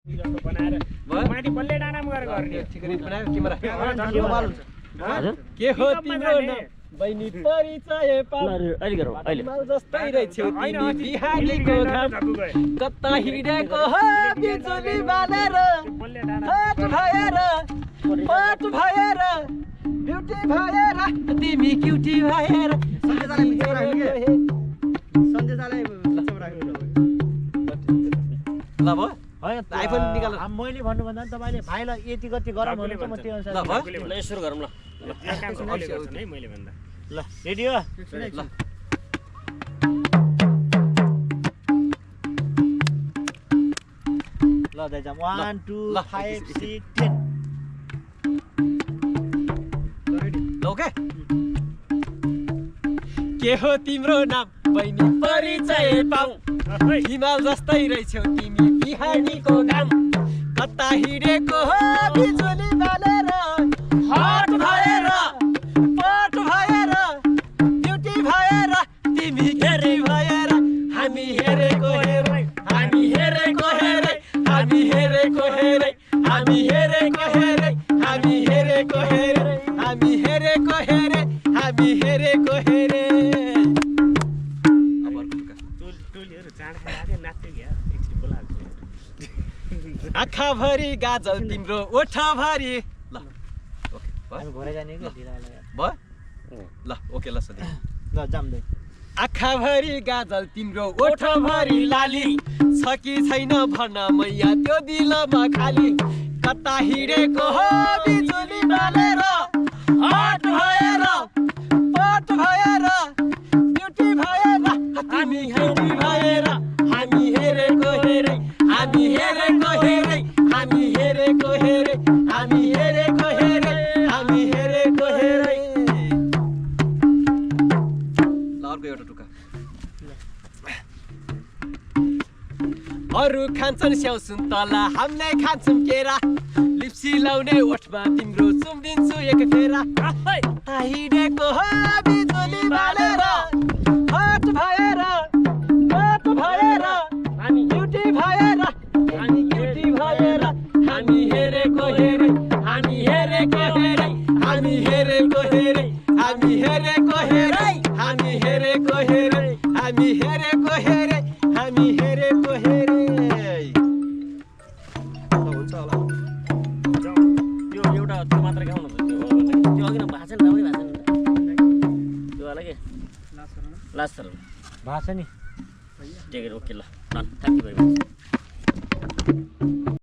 जस्तो बनाएर माथि बल्ले डाँडामा गएर गर्ने ठिकै बनायो क्यामेरा हजुर के हो तिम्रो नाम बहिनी परिचय पाऊ अहिले गरौँ अहिले हिमाल जस्तै रहेछौ तिमी बिहानीको घाम कता हिँडेको हो बिजुली बालेर हात भएर पात भएर ब्युटी भएर तिमी क्युटी भएर ल भयो आइफोन निकाल मैले भन्नुभन्दा नि तपाईँले भाइलाई यति कति गरम हुन्छ म त्यो अनुसार ल सुरु गरौँ ल काम सुन्दै गर्छु है मैले भन्दा ल रेडी हो ल ल दाइजा 1 2 5 6 10 ल ओके के हो तिम्रो नाम बहिनी परिचय पाऊ हिमाल जस्तै रहेछौ तिमी बिहानीको घाम कता हिँडेको हो बिजुली बालेर हात भएर पाट भएर ब्युटी भएर तिमी घेरी भएर हामी हेरेको हेरै हामी हेरेको हेरै हामी हेरेको हेरै हामी हेरेको हेरै हामी हेरेको हेरै हामी हेरेको हेरै हामी हेरेको हेरै आँखाभरि गाजल तिम्रो ओठाभरि ल हामी घरै जाने कि ढिलालाई भयो ल ओके ल सधैँ ल जाम्दै आँखाभरि गाजल तिम्रो ओठभरि लाली छ कि छैन भन मैया त्यो दिलमा खाली कता हिँडेको हो बिजुली बालेर हात भएर पाट भएर ब्युटी भएर हामी हेरी भएर हामी हेरेको हेरै हामी हेरेको हेरै हामी हेरेको हेरै हामी हेरेको हेरै हामी हेरेको हेरै अर्को एउटा टुक्का अरू खान्छन् स्याउ सुन्तला हामीले खान्छौँ केरा लिप्सी लाउने ओठमा तिम्रो चुम्दिन्छु एक फेरा हिँडेको हो बिजुली बालेर हात भएर पात भएर हामी ब्युटी भएर हामी क्युटी भएर हामी हेरेको हेरै हामी हेरेको हेरै हामी हेरेको हेरै हामी हेरेको हेरै हामी हेरेको हेरै हामी हेरेको हेरै हामी हेरेको हेरै हुन्छ होला त्यो एउटा त्यो मात्र गाउनु त्यो अघि न भाषण राम्रै भाषण त्यो वाला के लास्ट भाषा नि ठीक है ओके ल थ्याङ्क यू भेरी मच